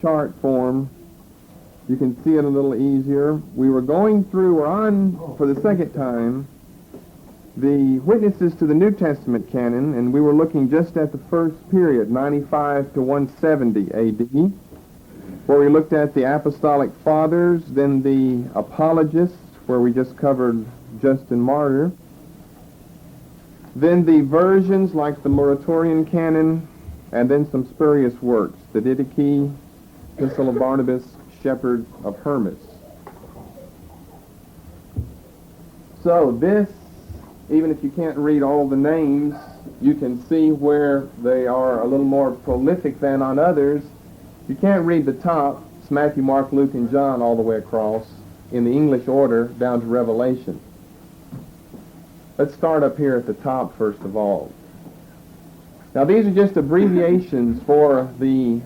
chart form, you can see it a little easier. We're on, for the second time, the witnesses to the New Testament canon, and we were looking just at the first period, 95 to 170 A.D., where we looked at the Apostolic Fathers, then the Apologists, where we just covered Justin Martyr, then the versions like the Muratorian canon, and then some spurious works, the Didache, Epistle of Barnabas, Shepherd of Hermas. So this, even if you can't read all the names, you can see where they are a little more prolific than on others. You can't read the top. It's Matthew, Mark, Luke, and John all the way across in the English order down to Revelation. Let's start up here at the top first of all. Now these are just abbreviations for the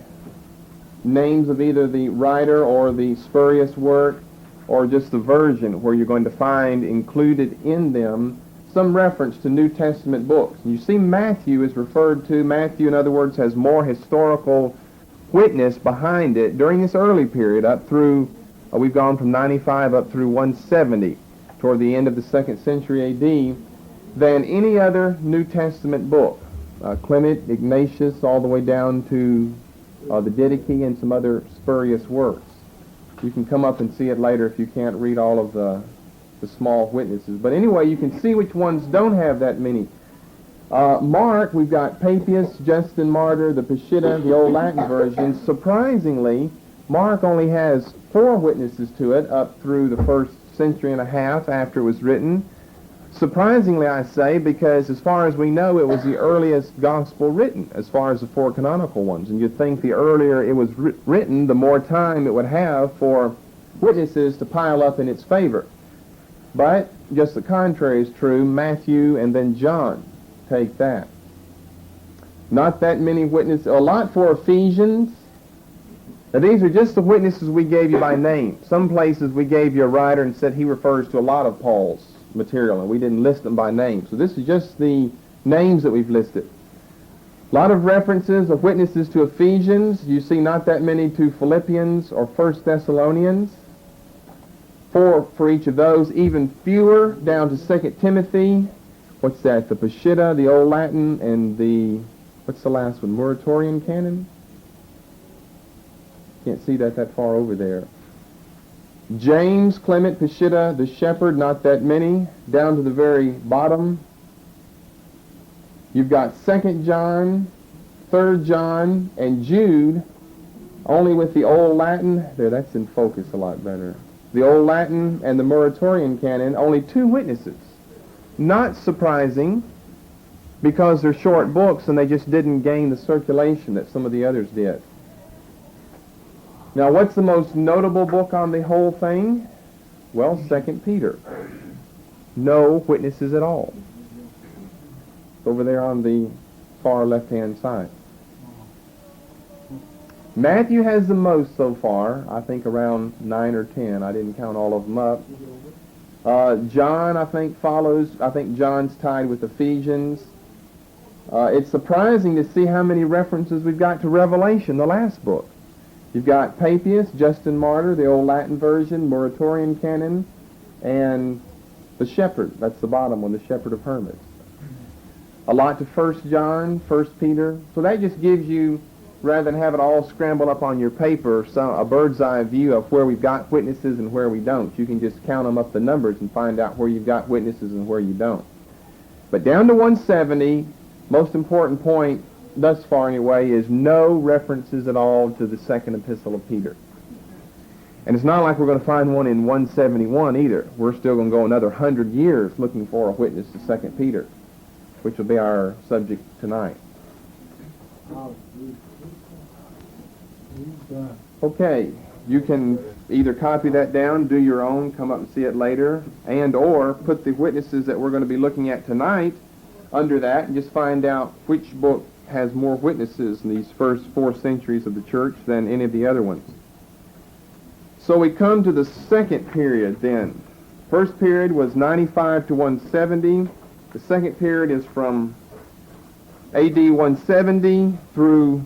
names of either the writer or the spurious work or just the version, where you're going to find included in them some reference to New Testament books. And you see Matthew is referred to. Matthew, in other words, has more historical witness behind it during this early period up through, we've gone from 95 up through 170, toward the end of the 2nd century A.D., than any other New Testament book. Clement, Ignatius, all the way down to the Didache and some other spurious works. You can come up and see it later if you can't read all of the small witnesses. But anyway, you can see which ones don't have that many. Mark, we've got Papias, Justin Martyr, the Peshitta, the Old Latin version. Surprisingly, Mark only has 4 witnesses to it up through the 1st century and a half after it was written. Surprisingly, I say, because as far as we know, it was the earliest gospel written, as far as the 4 canonical ones. And you'd think the earlier it was written, the more time it would have for witnesses to pile up in its favor. But just the contrary is true. Matthew and then John take that. Not that many witnesses. A lot for Ephesians. Now these are just the witnesses we gave you by name. Some places we gave you a writer and said he refers to a lot of Paul's material, and we didn't list them by name. So this is just the names that we've listed. A lot of references of witnesses to Ephesians. You see not that many to Philippians or 1 Thessalonians. 4 for each of those. Even fewer down to 2 Timothy. What's that? The Peshitta, the Old Latin, and the, what's the last one? Muratorian canon? Can't see that far over there. James, Clement, Peshitta, the Shepherd, not that many. Down to the very bottom, you've got 2 John, 3 John, and Jude, only with the Old Latin. There, that's in focus a lot better. The Old Latin and the Muratorian canon, only 2 witnesses. Not surprising, because they're short books and they just didn't gain the circulation that some of the others did. Now, what's the most notable book on the whole thing? Well, 2 Peter. No witnesses at all. Over there on the far left-hand side. Matthew has the most so far, I think around 9 or 10. I didn't count all of them up. John, I think, follows. I think John's tied with Ephesians. It's surprising to see how many references we've got to Revelation, the last book. You've got Papias, Justin Martyr, the Old Latin version, Muratorian canon, and the Shepherd. That's the bottom one, the Shepherd of Hermas. A lot to 1 John, 1 Peter. So that just gives you, rather than have it all scrambled up on your paper, a bird's eye view of where we've got witnesses and where we don't. You can just count them up the numbers and find out where you've got witnesses and where you don't. But down to 170, most important point, thus far anyway, is no references at all to the 2nd Epistle of Peter. And it's not like we're going to find one in 171 either. We're still going to go another 100 years looking for a witness to 2 Peter, which will be our subject tonight. Okay, you can either copy that down, do your own, come up and see it later, and or put the witnesses that we're going to be looking at tonight under that and just find out which book has more witnesses in these first 4 centuries of the church than any of the other ones. So we come to the second period then. First period was 95 to 170. The second period is from AD 170 through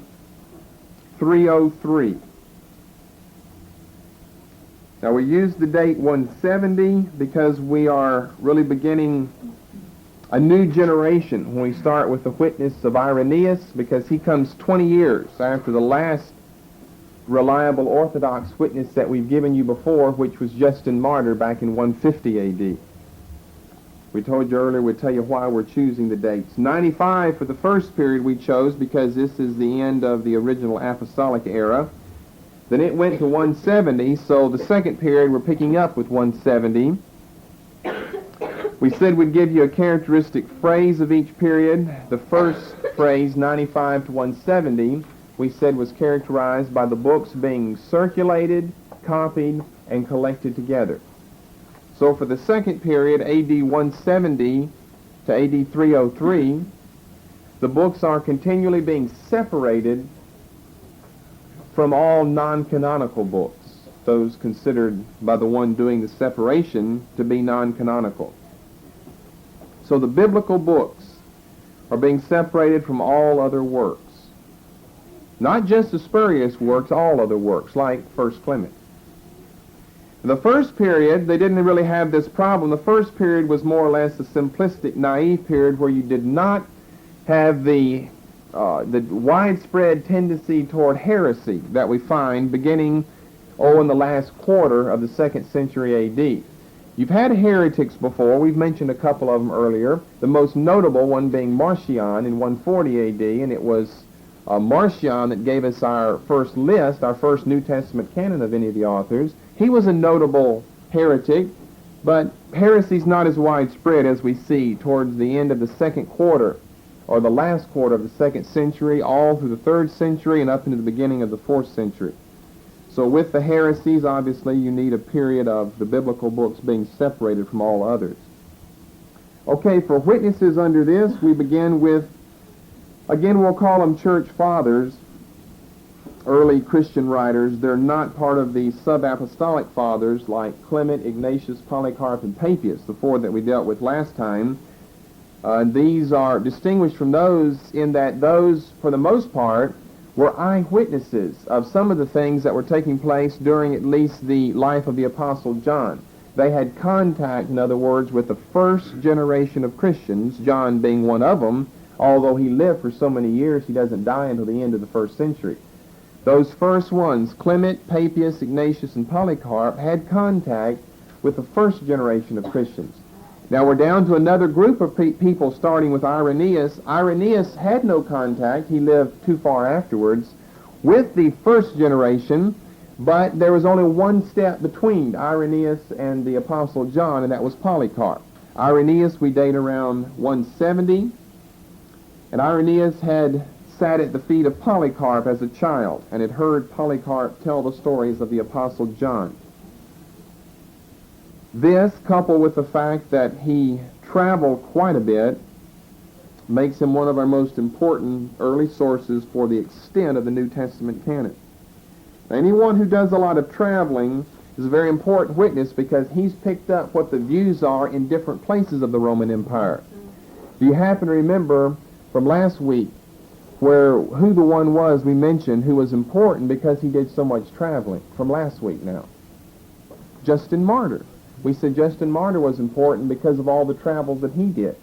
303. Now we use the date 170 because we are really beginning a new generation when we start with the witness of Irenaeus, because he comes 20 years after the last reliable Orthodox witness that we've given you before, which was Justin Martyr back in 150 A.D. We told you earlier we'd tell you why we're choosing the dates. 95 for the first period we chose because this is the end of the original apostolic era. Then it went to 170, so the second period we're picking up with 170. We said we'd give you a characteristic phrase of each period. The first phrase, 95 to 170, we said was characterized by the books being circulated, copied, and collected together. So for the second period, AD 170 to AD 303, the books are continually being separated from all non-canonical books, those considered by the one doing the separation to be non-canonical. So the biblical books are being separated from all other works. Not just the spurious works, all other works, like 1 Clement. The first period, they didn't really have this problem. The first period was more or less a simplistic, naive period where you did not have the widespread tendency toward heresy that we find beginning, in the last quarter of the 2nd century A.D. You've had heretics before. We've mentioned a couple of them earlier, the most notable one being Marcion in 140 A.D., and it was Marcion that gave us our first list, our first New Testament canon of any of the authors. He was a notable heretic, but heresy's not as widespread as we see towards the end of the second quarter, or the last quarter of the 2nd century, all through the 3rd century and up into the beginning of the 4th century. So with the heresies, obviously, you need a period of the biblical books being separated from all others. Okay, for witnesses under this, we begin with, again, we'll call them church fathers, early Christian writers. They're not part of the sub-apostolic fathers like Clement, Ignatius, Polycarp, and Papias, the four that we dealt with last time. These are distinguished from those in that those, for the most part, were eyewitnesses of some of the things that were taking place during at least the life of the Apostle John. They had contact, in other words, with the first generation of Christians, John being one of them. Although he lived for so many years, he doesn't die until the end of the 1st century. Those first ones, Clement, Papias, Ignatius, and Polycarp, had contact with the first generation of Christians. Now we're down to another group of people, starting with Irenaeus. Irenaeus had no contact. He lived too far afterwards with the first generation, but there was only one step between Irenaeus and the Apostle John, and that was Polycarp. Irenaeus we date around 170, and Irenaeus had sat at the feet of Polycarp as a child and had heard Polycarp tell the stories of the Apostle John. This, coupled with the fact that he traveled quite a bit, makes him one of our most important early sources for the extent of the New Testament canon. Anyone who does a lot of traveling is a very important witness because he's picked up what the views are in different places of the Roman Empire. Do you happen to remember from last week who the one was we mentioned who was important because he did so much traveling from last week now? Justin Martyr. We said Justin Martyr was important because of all the travels that he did.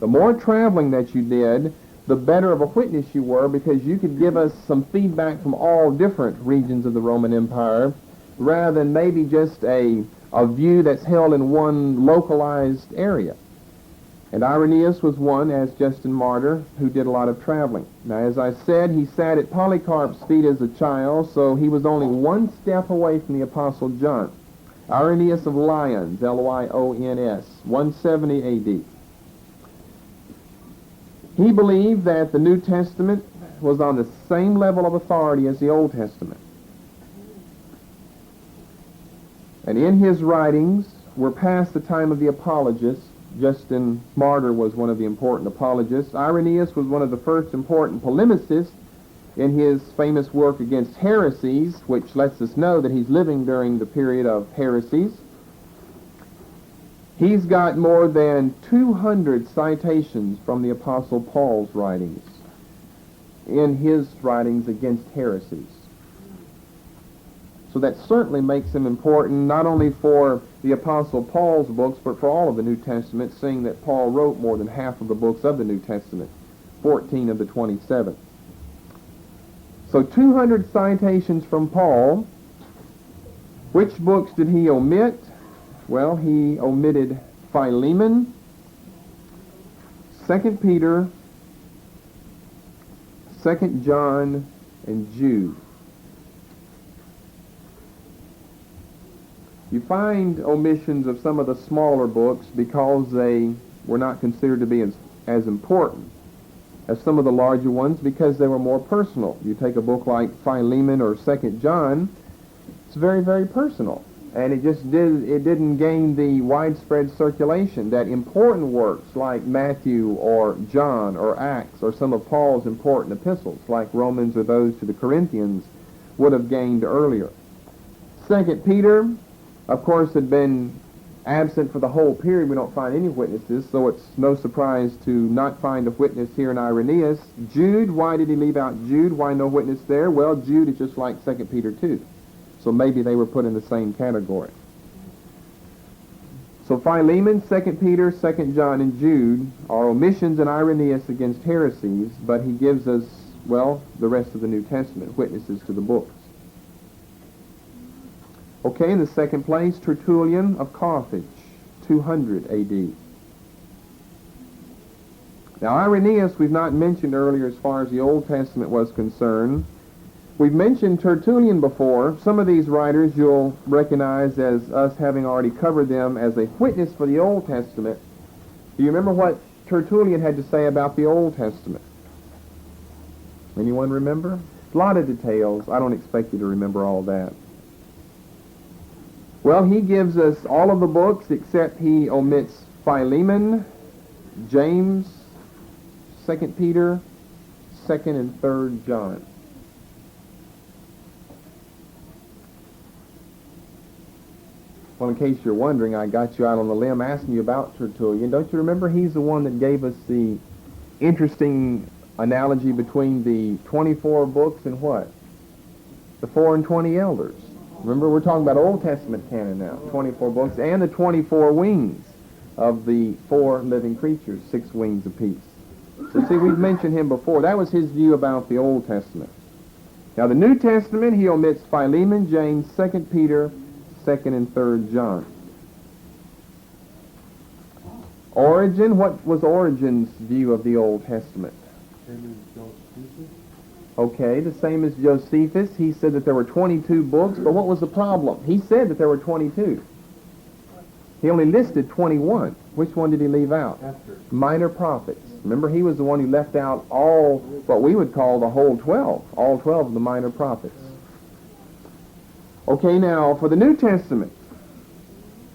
The more traveling that you did, the better of a witness you were because you could give us some feedback from all different regions of the Roman Empire rather than maybe just a view that's held in one localized area. And Irenaeus was one, as Justin Martyr, who did a lot of traveling. Now, as I said, he sat at Polycarp's feet as a child, so he was only one step away from the Apostle John. Irenaeus of Lyons, Lyons, 170 A.D. He believed that the New Testament was on the same level of authority as the Old Testament. And in his writings, we're past the time of the apologists. Justin Martyr was one of the important apologists. Irenaeus was one of the first important polemicists in his famous work against heresies, which lets us know that he's living during the period of heresies. He's got more than 200 citations from the Apostle Paul's writings in his writings against heresies. So that certainly makes him important, not only for the Apostle Paul's books, but for all of the New Testament, seeing that Paul wrote more than half of the books of the New Testament, 14 of the 27. So 200 citations from Paul. Which books did he omit? Well, he omitted Philemon, 2 Peter, 2 John, and Jude. You find omissions of some of the smaller books because they were not considered to be as important as some of the larger ones because they were more personal. You take a book like Philemon or 2 John, it's very, very personal. And it didn't gain the widespread circulation that important works like Matthew or John or Acts or some of Paul's important epistles like Romans or those to the Corinthians would have gained earlier. 2 Peter, of course, had been absent for the whole period. We don't find any witnesses, so it's no surprise to not find a witness here in Irenaeus. Jude, why did he leave out Jude? Why no witness there? Well, Jude is just like 2 Peter 2. So maybe they were put in the same category. So Philemon, 2 Peter, 2 John, and Jude are omissions in Irenaeus against heresies, but he gives us, well, the rest of the New Testament, witnesses to the books. Okay, in the second place, Tertullian of Carthage, 200 A.D. Now, Irenaeus we've not mentioned earlier as far as the Old Testament was concerned. We've mentioned Tertullian before. Some of these writers you'll recognize as us having already covered them as a witness for the Old Testament. Do you remember what Tertullian had to say about the Old Testament? Anyone remember? A lot of details. I don't expect you to remember all that. Well, he gives us all of the books except he omits Philemon, James, 2 Peter, 2 and 3 John. Well, in case you're wondering, I got you out on the limb asking you about Tertullian. Don't you remember he's the one that gave us the interesting analogy between the 24 books and what? The 4 and 20 elders. Remember, we're talking about Old Testament canon now, 24 books, and the 24 wings of the 4 living creatures, 6 wings apiece. So see, we've mentioned him before. That was his view about the Old Testament. Now, the New Testament, he omits Philemon, James, 2 Peter, 2 and 3 John. Origen, what was Origen's view of the Old Testament? Okay, the same as Josephus. He said that there were 22 books, but what was the problem? He said that there were 22. He only listed 21. Which one did he leave out? Minor prophets. Remember, he was the one who left out all what we would call the whole 12, all 12 of the minor prophets. Okay, now, for the New Testament,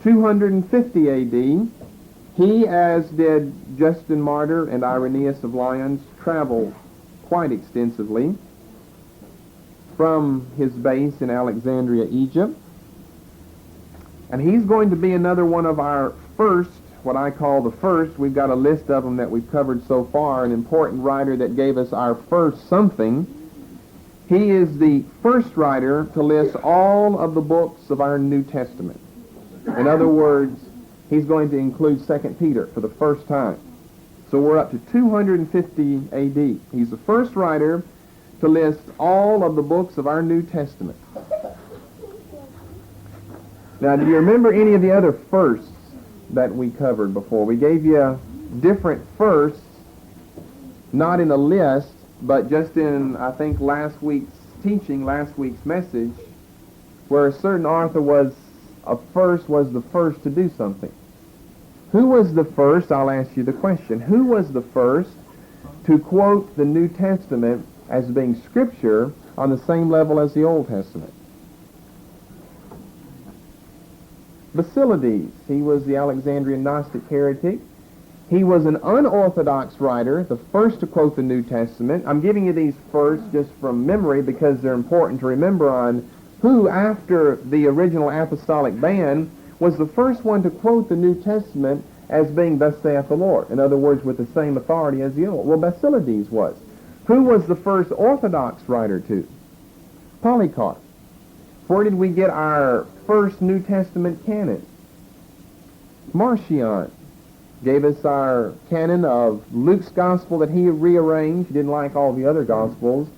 250 A.D., he, as did Justin Martyr and Irenaeus of Lyons, traveled quite extensively from his base in Alexandria, Egypt. And he's going to be another one of our first, what I call the first, we've got a list of them that we've covered so far, an important writer that gave us our first something. He is the first writer to list all of the books of our New Testament. In other words, he's going to include 2 Peter for the first time. So we're up to 250 A.D. He's the first writer to list all of the books of our New Testament. Now, do you remember any of the other firsts that we covered before? We gave you different firsts, not in a list, but just in, I think, last week's teaching, last week's message, where a certain author was the first to do something. Who was the first? I'll ask you the question. Who was the first to quote the New Testament as being Scripture on the same level as the Old Testament? Basilides. He was the Alexandrian Gnostic heretic. He was an unorthodox writer, the first to quote the New Testament. I'm giving you these first just from memory because they're important to remember on who, after the original apostolic ban, was the first one to quote the New Testament as being thus saith the Lord. In other words, with the same authority as the Old. Well, Basilides was. Who was the first Orthodox writer to? Polycarp. Where did we get our first New Testament canon? Marcion gave us our canon of Luke's gospel that he rearranged. He didn't like all the other gospels.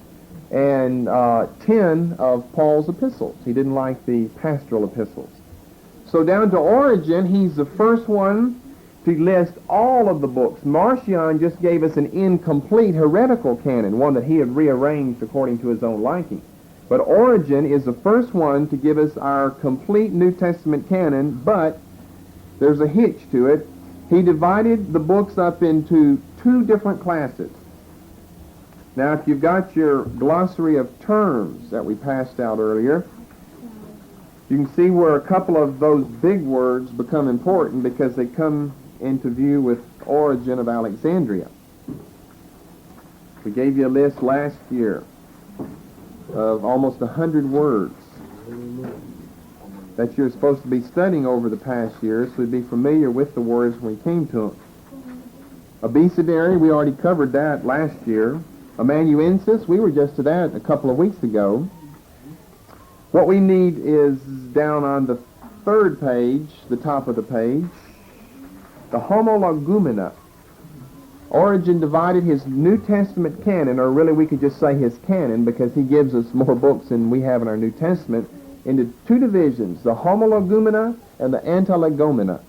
And 10 of Paul's epistles. He didn't like the pastoral epistles. So down to Origen, he's the first one to list all of the books. Marcion just gave us an incomplete heretical canon, one that he had rearranged according to his own liking. But Origen is the first one to give us our complete New Testament canon, but there's a hitch to it. He divided the books up into two different classes. Now, if you've got your glossary of terms that we passed out earlier, you can see where a couple of those big words become important because they come into view with Origen of Alexandria. We gave you a list last year of almost 100 words that you're supposed to be studying over the past year, so you'd be familiar with the words when we came to them. Abecedary, we already covered that last year. Amanuensis, we were just to that a couple of weeks ago. What we need is down on the third page, the top of the page, the homologumena. Origen divided his New Testament canon, or really we could just say his canon because he gives us more books than we have in our New Testament, into two divisions, the homologumena and the antilegomena.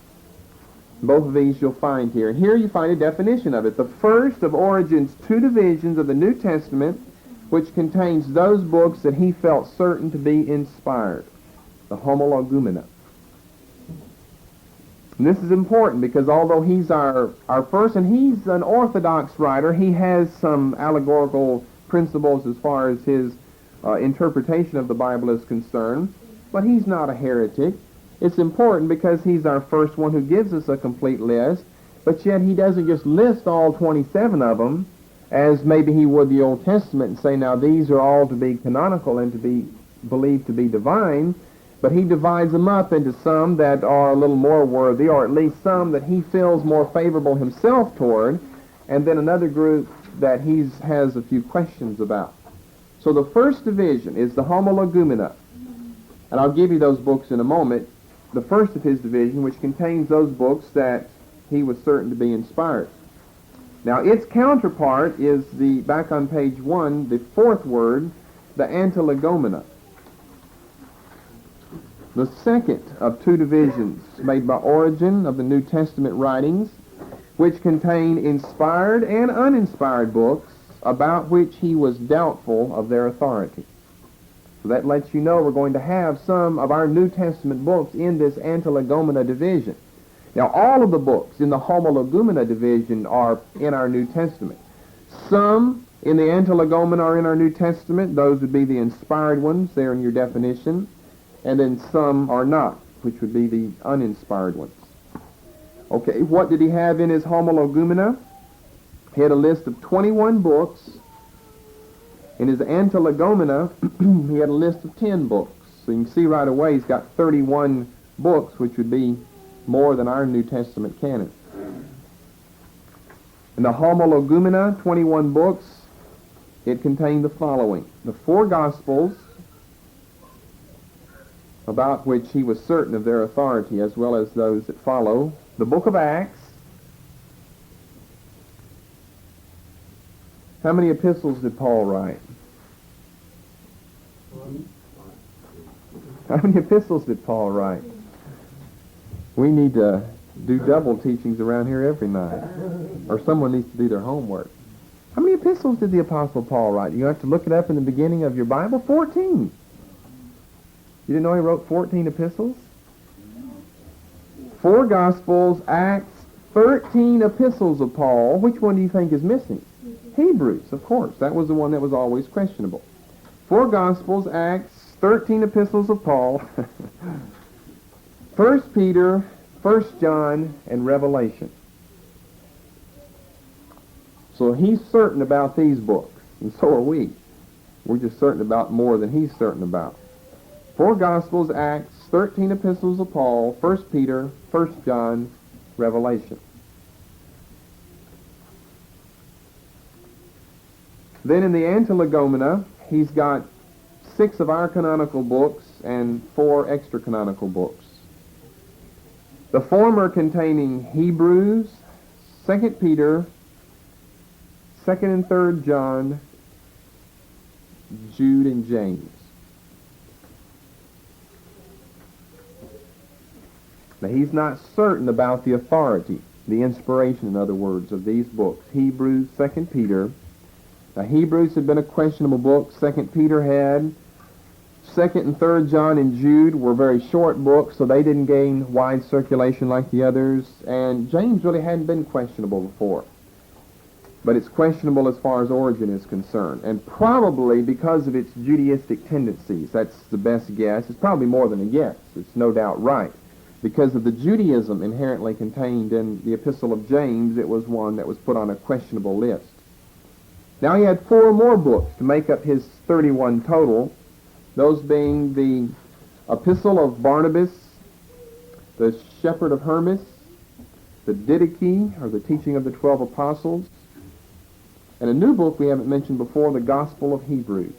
Both of these you'll find here. And here you find a definition of it. The first of Origen's two divisions of the New Testament, which contains those books that he felt certain to be inspired. The homologumena. And this is important because although he's our first, and he's an orthodox writer, he has some allegorical principles as far as his interpretation of the Bible is concerned, but he's not a heretic. It's important because he's our first one who gives us a complete list, but yet he doesn't just list all 27 of them, as maybe he would the Old Testament, and say, now these are all to be canonical and to be believed to be divine, but he divides them up into some that are a little more worthy, or at least some that he feels more favorable himself toward, and then another group that he has a few questions about. So the first division is the homologumena, and I'll give you those books in a moment. The first of his division, which contains those books that he was certain to be inspired. Now, its counterpart is back on page 1, the fourth word, the antilegomena. The second of two divisions made by Origen of the New Testament writings, which contain inspired and uninspired books about which he was doubtful of their authority. So that lets you know we're going to have some of our New Testament books in this antilegomena division. Now, all of the books in the homologumena division are in our New Testament. Some in the antilegomena are in our New Testament. Those would be the inspired ones there in your definition. And then some are not, which would be the uninspired ones. Okay, what did he have in his homologumena? He had a list of 21 books. In his antilegomena, he had a list of 10 books. So you can see right away he's got 31 books, which would be more than our New Testament canon. In the homologumena, 21 books, it contained the following. The 4 Gospels, about which he was certain of their authority, as well as those that follow. The book of Acts. How many epistles did Paul write? How many epistles did Paul write? We need to do double teachings around here every night. Or someone needs to do their homework. How many epistles did the Apostle Paul write? You have to look it up in the beginning of your Bible. 14. You didn't know he wrote 14 epistles? 4 Gospels, Acts, 13 epistles of Paul. Which one do you think is missing? Hebrews, of course. That was the one that was always questionable. 4 Gospels, Acts, 13 epistles of Paul, 1 Peter, 1 John, and Revelation. So he's certain about these books, and so are we. We're just certain about more than he's certain about. 4 Gospels, Acts, 13 epistles of Paul, 1 Peter, 1 John, Revelation. Then in the Antilegomena, he's got 6 of our canonical books and 4 extra-canonical books. The former containing Hebrews, 2 Peter, 2nd and 3rd John, Jude, and James. Now, he's not certain about the authority, the inspiration, in other words, of these books. Hebrews, 2 Peter. Now, Hebrews had been a questionable book. 2 Peter had. 2nd and 3rd John and Jude were very short books, so they didn't gain wide circulation like the others. And James really hadn't been questionable before. But it's questionable as far as origin is concerned. And probably because of its Judaistic tendencies. That's the best guess. It's probably more than a guess. It's no doubt right. Because of the Judaism inherently contained in the Epistle of James, it was one that was put on a questionable list. Now he had 4 more books to make up his 31 total, those being the Epistle of Barnabas, the Shepherd of Hermas, the Didache, or the Teaching of the 12 Apostles, and a new book we haven't mentioned before, the Gospel of Hebrews.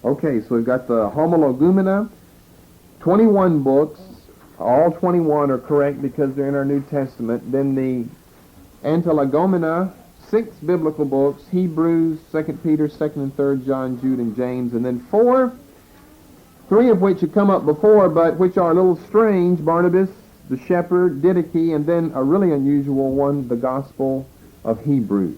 Okay, so we've got the Homologumena, 21 books. All 21 are correct because they're in our New Testament. Then the Antilegomena, 6 biblical books, Hebrews, 2 Peter, 2nd and 3rd John, Jude, and James. And then 4, 3 of which have come up before, but which are a little strange, Barnabas, the Shepherd, Didache, and then a really unusual one, the Gospel of Hebrews.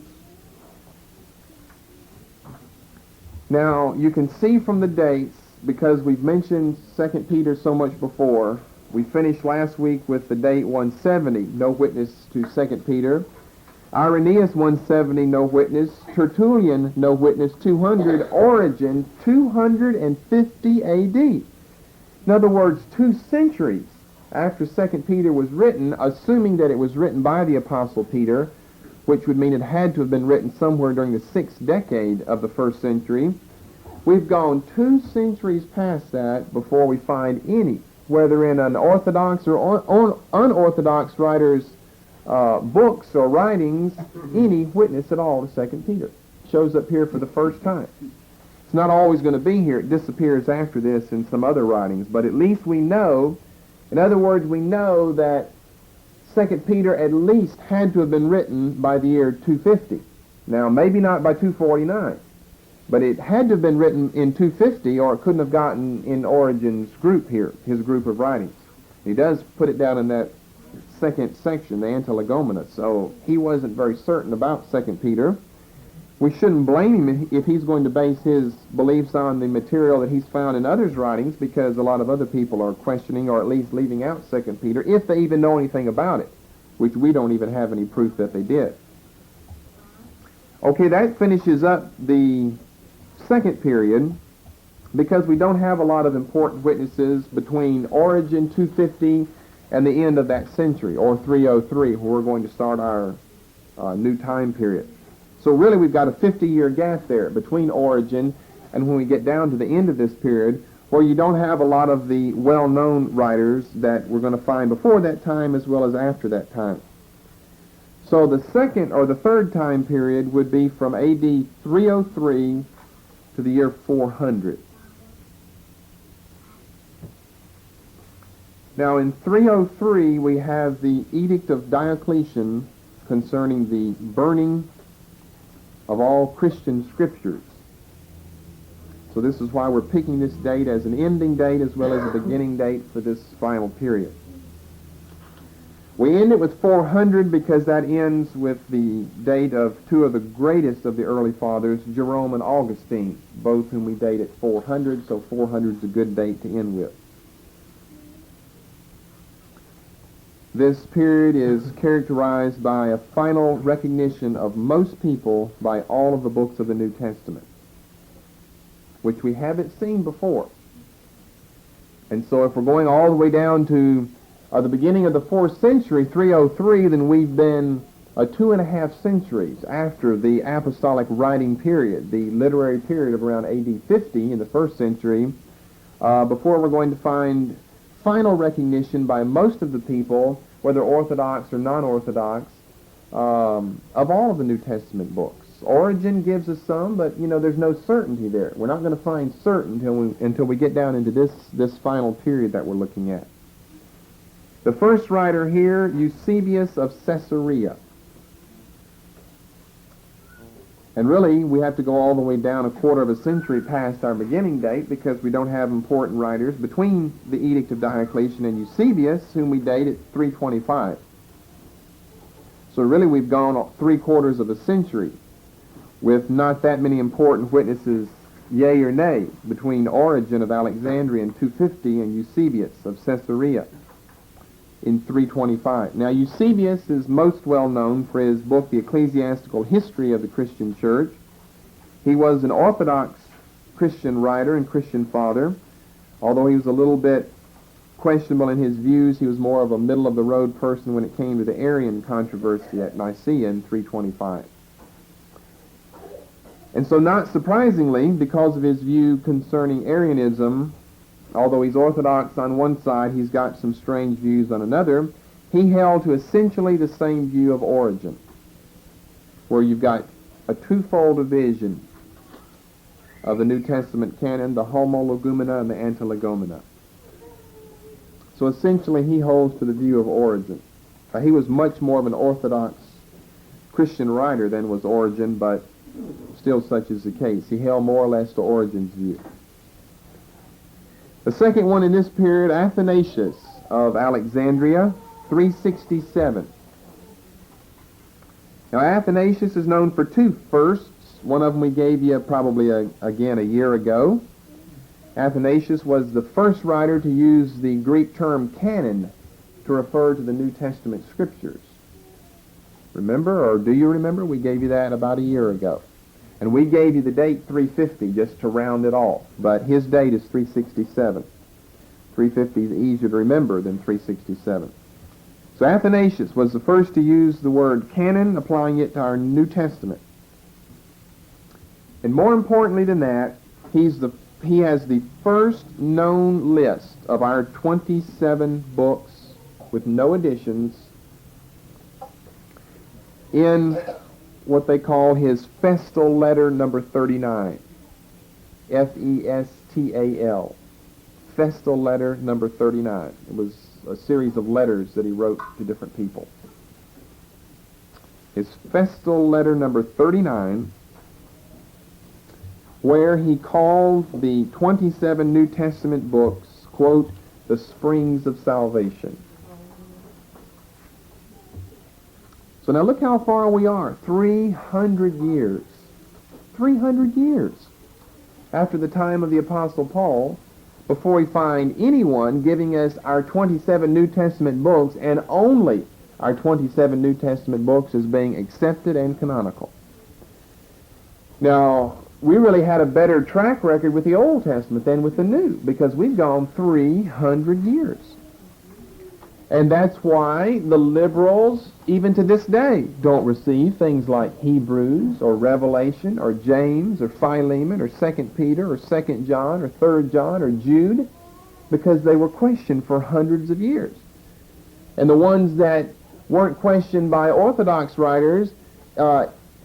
Now, you can see from the dates, because we've mentioned 2 Peter so much before, we finished last week with the date 170, no witness to 2 Peter. Irenaeus 170, no witness. Tertullian, no witness. 200. Origen, 250 A.D. In other words, 2 centuries after 2 Peter was written, assuming that it was written by the Apostle Peter, which would mean it had to have been written somewhere during the 6th decade of the 1st century. We've gone 2 centuries past that before we find any, whether in an Orthodox or unorthodox writer's books or writings, any witness at all to 2 Peter. It shows up here for the first time. It's not always going to be here. It disappears after this in some other writings, but at least we know, in other words, we know that 2 Peter at least had to have been written by the year 250. Now, maybe not by 249, but it had to have been written in 250, or it couldn't have gotten in Origen's group here, his group of writings. He does put it down in that second section, the Antilegomena, so he wasn't very certain about 2 Peter. We shouldn't blame him if he's going to base his beliefs on the material that he's found in others' writings, because a lot of other people are questioning or at least leaving out 2 Peter, if they even know anything about it, which we don't even have any proof that they did. Okay, that finishes up the 2nd period, because we don't have a lot of important witnesses between Origen 250 and the end of that century, or 303, where we're going to start our new time period. So really we've got a 50-year gap there between Origen and when we get down to the end of this period, where you don't have a lot of the well-known writers that we're going to find before that time as well as after that time. So the second or the third time period would be from AD 303 to the year 400. Now in 303 we have the Edict of Diocletian concerning the burning of all Christian scriptures. So this is why we're picking this date as an ending date as well as a beginning date for this final period. We end it with 400 because that ends with the date of 2 of the greatest of the early fathers, Jerome and Augustine, both whom we date at 400, so 400 is a good date to end with. This period is characterized by a final recognition of most people by all of the books of the New Testament, which we haven't seen before. And so if we're going all the way down to the beginning of the 4th century, 303, then we've been 2.5 centuries after the apostolic writing period, the literary period of around AD 50 in the 1st century, before we're going to find final recognition by most of the people, whether Orthodox or non-Orthodox, of all of the New Testament books. Origen gives us some, but there's no certainty there. We're not going to find certain until we get down into this final period that we're looking at. The first writer here, Eusebius of Caesarea. And really, we have to go all the way down a quarter of a century past our beginning date because we don't have important writers between the Edict of Diocletian and Eusebius, whom we date at 325. So really, we've gone 3/4 of a century with not that many important witnesses, yea or nay, between Origen of Alexandria in 250 and Eusebius of Caesarea in 325. Now, Eusebius is most well known for his book, The Ecclesiastical History of the Christian Church. He was an Orthodox Christian writer and Christian father. Although he was a little bit questionable in his views, he was more of a middle-of-the-road person when it came to the Arian controversy at Nicaea in 325. And so, not surprisingly, because of his view concerning Arianism, although he's Orthodox on one side, he's got some strange views on another. He held to essentially the same view of Origen, where you've got a twofold division of the New Testament canon, the homologumena and the antilegomena. So essentially he holds to the view of Origen. He was much more of an Orthodox Christian writer than was Origen, but still such is the case. He held more or less to Origen's view. The second one in this period, Athanasius of Alexandria, 367. Now, Athanasius is known for two firsts. One of them we gave you probably, again, a year ago. Athanasius was the first writer to use the Greek term canon to refer to the New Testament scriptures. Remember, or do you remember? We gave you that about a year ago. And we gave you the date 350 just to round it off. But his date is 367. 350 is easier to remember than 367. So Athanasius was the first to use the word canon, applying it to our New Testament. And more importantly than that, he has the first known list of our 27 books with no additions in what they call his festal letter number 39. Festal. Festal letter number 39. It was a series of letters that he wrote to different people. His festal letter number 39, where he called the 27 New Testament books, quote, the springs of salvation. So now look how far we are. 300 years. 300 years after the time of the Apostle Paul, before we find anyone giving us our 27 New Testament books, and only our 27 New Testament books, as being accepted and canonical. Now, we really had a better track record with the Old Testament than with the New, because we've gone 300 years. And that's why the liberals, even to this day, don't receive things like Hebrews or Revelation or James or Philemon or 2 Peter or 2 John or 3 John or Jude, because they were questioned for hundreds of years. And the ones that weren't questioned by Orthodox writers,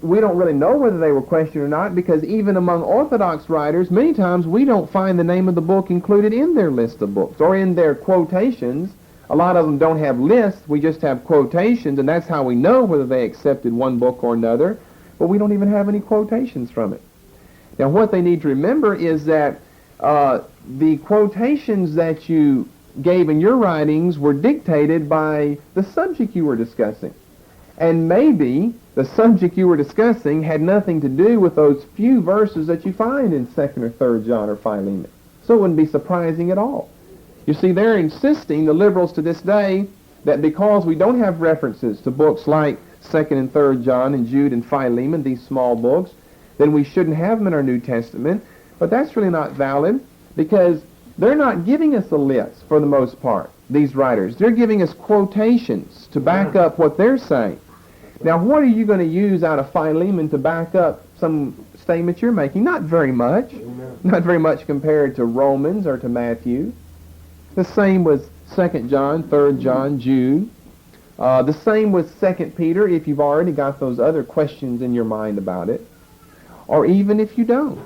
we don't really know whether they were questioned or not, because even among Orthodox writers, many times we don't find the name of the book included in their list of books or in their quotations. A lot of them don't have lists, we just have quotations, and that's how we know whether they accepted one book or another, but we don't even have any quotations from it. Now, what they need to remember is that the quotations that you gave in your writings were dictated by the subject you were discussing. And maybe the subject you were discussing had nothing to do with those few verses that you find in 2nd or 3rd John or Philemon. So it wouldn't be surprising at all. You see, they're insisting, the liberals to this day, that because we don't have references to books like 2nd and 3rd John and Jude and Philemon, these small books, then we shouldn't have them in our New Testament. But that's really not valid, because they're not giving us a list for the most part, these writers. They're giving us quotations to back up what they're saying. Now, what are you going to use out of Philemon to back up some statements you're making? Not very much. Not very much compared to Romans or to Matthew. The same with 2nd John, 3rd John, Jude. The same with 2 Peter, if you've already got those other questions in your mind about it, or even if you don't.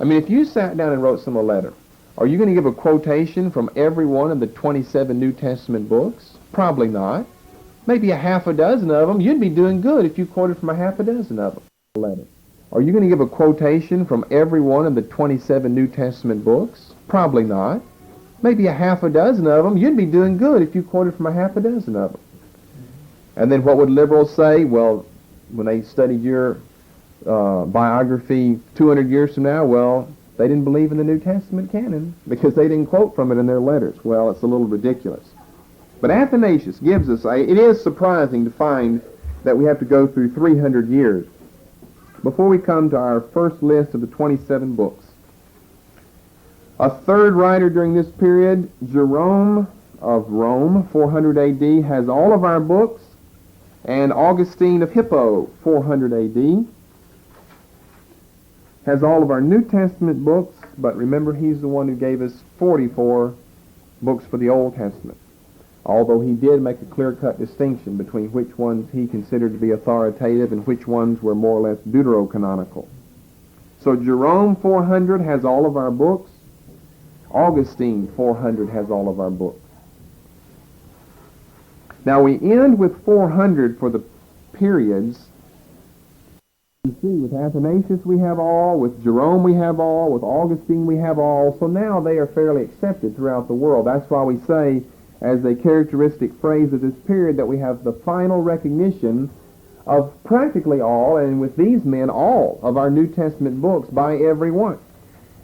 I mean, if you sat down and wrote someone a letter, are you going to give a quotation from every one of the 27 New Testament books? Probably not. Maybe a half a dozen of them. You'd be doing good if you quoted from a half a dozen of them. Letter. Are you going to give a quotation from every one of the 27 New Testament books? Probably not. Maybe a half a dozen of them. You'd be doing good if you quoted from a half a dozen of them. And then what would liberals say? Well, when they studied your biography 200 years from now, well, they didn't believe in the New Testament canon because they didn't quote from it in their letters. Well, it's a little ridiculous. But Athanasius gives us, it is surprising to find that we have to go through 300 years before we come to our first list of the 27 books. A third writer during this period, Jerome of Rome, 400 AD, has all of our books, and Augustine of Hippo, 400 AD, has all of our New Testament books, but remember he's the one who gave us 44 books for the Old Testament, although he did make a clear-cut distinction between which ones he considered to be authoritative and which ones were more or less deuterocanonical. So Jerome, 400, has all of our books. Augustine, 400, has all of our books. Now we end with 400 for the periods. You see, with Athanasius we have all, with Jerome we have all, with Augustine we have all, so now they are fairly accepted throughout the world. That's why we say, as a characteristic phrase of this period, that we have the final recognition of practically all, and with these men, all of our New Testament books by everyone.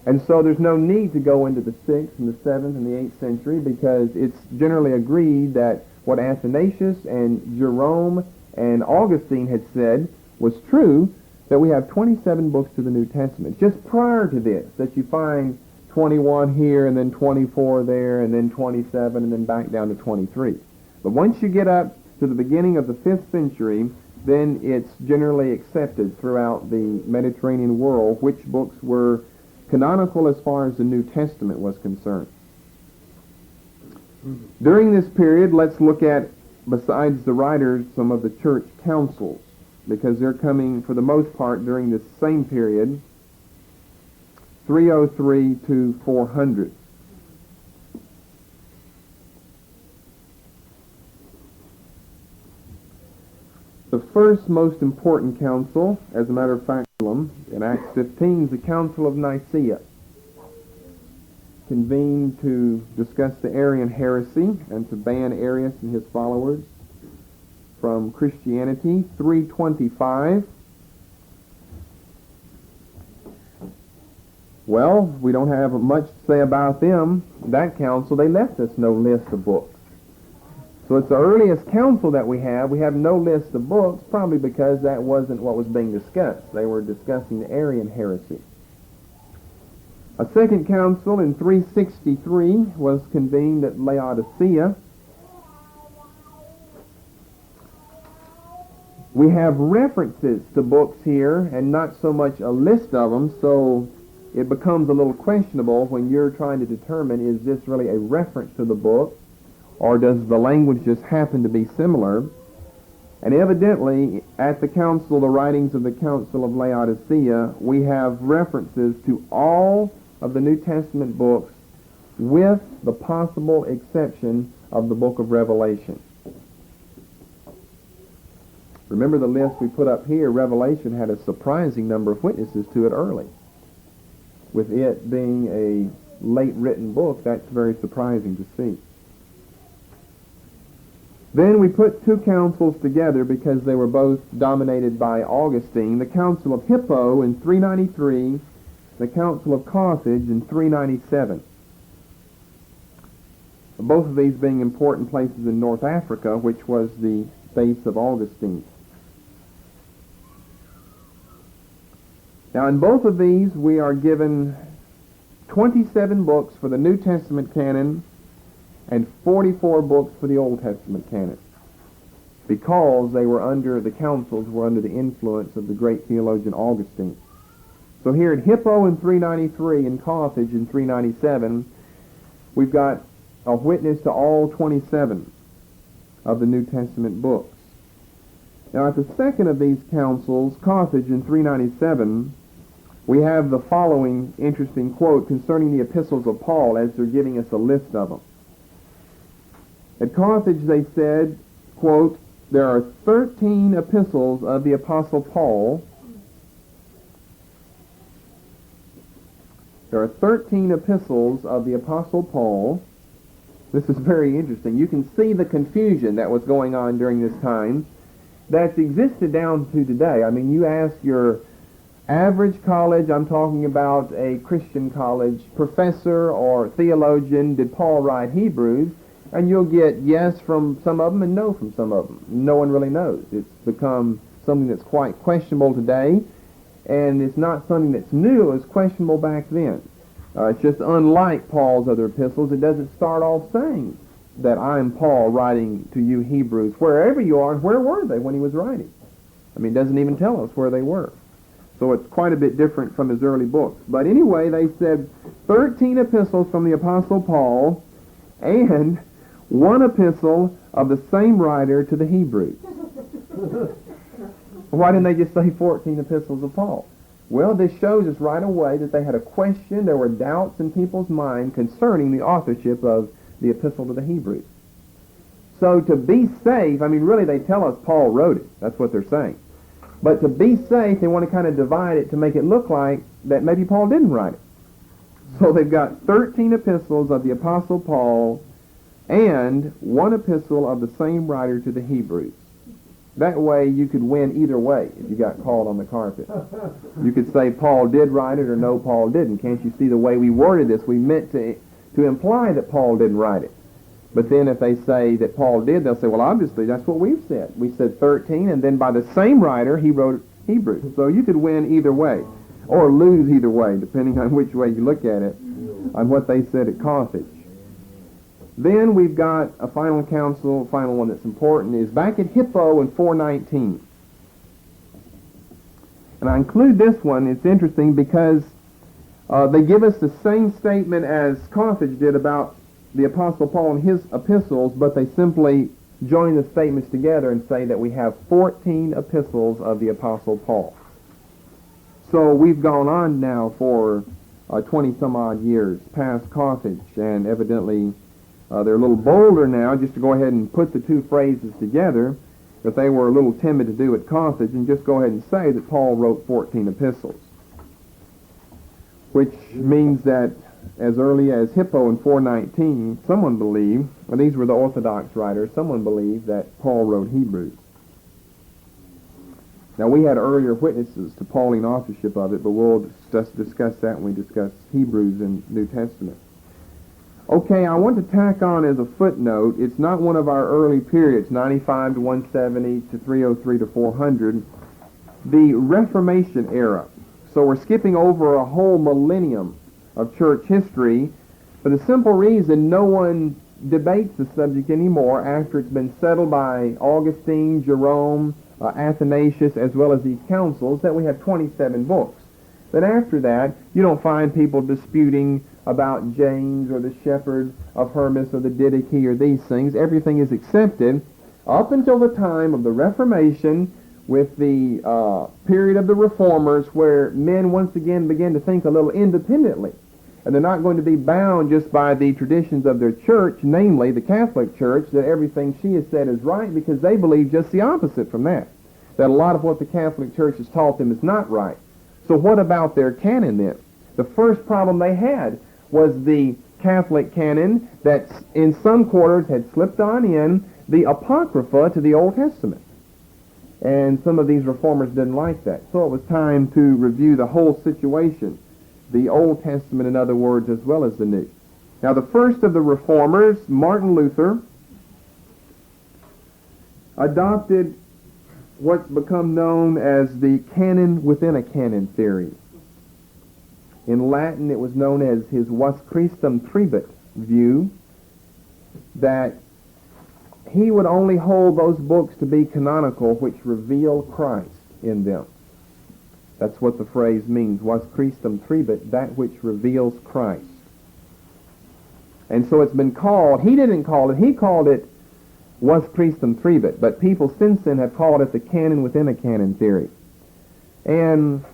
And so there's no need to go into the 6th and the 7th and the 8th century, because it's generally agreed that what Athanasius and Jerome and Augustine had said was true, that we have 27 books to the New Testament. Just prior to this, that you find 21 here, and then 24 there, and then 27, and then back down to 23. But once you get up to the beginning of the 5th century, then it's generally accepted throughout the Mediterranean world which books were canonical as far as the New Testament was concerned. During this period, let's look at, besides the writers, some of the church councils, because they're coming, for the most part, during this same period, 303 to 400. The first most important council, as a matter of fact, in Acts 15, is the Council of Nicaea, convened to discuss the Arian heresy and to ban Arius and his followers from Christianity. 325. Well, we don't have much to say about them. That council, they left us no list of books. So it's the earliest council that we have. We have no list of books, probably because that wasn't what was being discussed. They were discussing the Arian heresy. A second council in 363 was convened at Laodicea. We have references to books here and not so much a list of them, so it becomes a little questionable when you're trying to determine, is this really a reference to the book, or does the language just happen to be similar? And evidently, at the council, the writings of the Council of Laodicea, we have references to all of the New Testament books with the possible exception of the book of Revelation. Remember the list we put up here. Revelation had a surprising number of witnesses to it early. With it being a late written book, that's very surprising to see. Then we put two councils together because they were both dominated by Augustine. The Council of Hippo in 393, the Council of Carthage in 397. Both of these being important places in North Africa, which was the base of Augustine. Now in both of these we are given 27 books for the New Testament canon and 44 books for the Old Testament canon, because they were under, the councils were under the influence of the great theologian Augustine. So here at Hippo in 393 and Carthage in 397, we've got a witness to all 27. of the New Testament books. Now, at the second of these councils, Carthage in 397, we have the following interesting quote concerning the epistles of Paul as they're giving us a list of them. At Carthage they said, quote, there are 13 epistles of the Apostle Paul. There are 13 epistles of the Apostle Paul. This is very interesting. You can see the confusion that was going on during this time that's existed down to today. I mean, you ask your average college, I'm talking about a Christian college professor or theologian, did Paul write Hebrews? And you'll get yes from some of them and no from some of them. No one really knows. It's become something that's quite questionable today, and it's not something that's new. It was questionable back then. It's just unlike Paul's other epistles. It doesn't start off saying that I'm Paul writing to you Hebrews, wherever you are, and where were they when he was writing? I mean, it doesn't even tell us where they were. So it's quite a bit different from his early books. But anyway, they said 13 epistles from the Apostle Paul and one epistle of the same writer to the Hebrews. Why didn't they just say 14 epistles of Paul? Well, this shows us right away that they had a question. There were doubts in people's mind concerning the authorship of the epistle to the Hebrews. So to be safe, I mean, really they tell us Paul wrote it. That's what they're saying. But to be safe, they want to kind of divide it to make it look like that maybe Paul didn't write it. So they've got 13 epistles of the Apostle Paul and one epistle of the same writer to the Hebrews. That way you could win either way if you got called on the carpet. You could say Paul did write it or no, Paul didn't. Can't you see the way we worded this? We meant to imply that Paul didn't write it. But then if they say that Paul did, they'll say, well, obviously that's what we've said. We said 13, and then by the same writer, he wrote Hebrews. So you could win either way, or lose either way, depending on which way you look at it, on what they said at Carthage. Then we've got a final council, final one that's important, is back at Hippo in 419. And I include this one. It's interesting because they give us the same statement as Carthage did about the Apostle Paul and his epistles, but they simply join the statements together and say that we have 14 epistles of the Apostle Paul. So we've gone on now for 20-some-odd years past Carthage, and evidently they're a little bolder now just to go ahead and put the two phrases together that they were a little timid to do at Carthage and just go ahead and say that Paul wrote 14 epistles, which means that as early as Hippo in 419, someone believed, and these were the Orthodox writers, someone believed that Paul wrote Hebrews. Now, we had earlier witnesses to Pauline authorship of it, but we'll discuss that when we discuss Hebrews in New Testament. Okay, I want to tack on as a footnote, it's not one of our early periods, 95 to 170 to 303 to 400, the Reformation era. So we're skipping over a whole millennium of church history for the simple reason no one debates the subject anymore after it's been settled by Augustine, Jerome, Athanasius, as well as these councils, that we have 27 books. Then after that, you don't find people disputing about James or the Shepherd of Hermas or the Didache or these things. Everything is accepted up until the time of the Reformation, with the period of the Reformers, where men once again begin to think a little independently. And they're not going to be bound just by the traditions of their church, namely the Catholic Church, that everything she has said is right, because they believe just the opposite from that. That a lot of what the Catholic Church has taught them is not right. So what about their canon then? The first problem they had was the Catholic canon that in some quarters had slipped on in the Apocrypha to the Old Testament. And some of these reformers didn't like that. So it was time to review the whole situation, the Old Testament, in other words, as well as the New. Now, the first of the reformers, Martin Luther, adopted what's become known as the canon within a canon theory. In Latin, it was known as his was Christum tribut view, that he would only hold those books to be canonical which reveal Christ in them. That's what the phrase means, was Christum tribut, that which reveals Christ. And so it's been called, he didn't call it, he called it was Christum Trebit, but people since then have called it the canon within a canon theory. And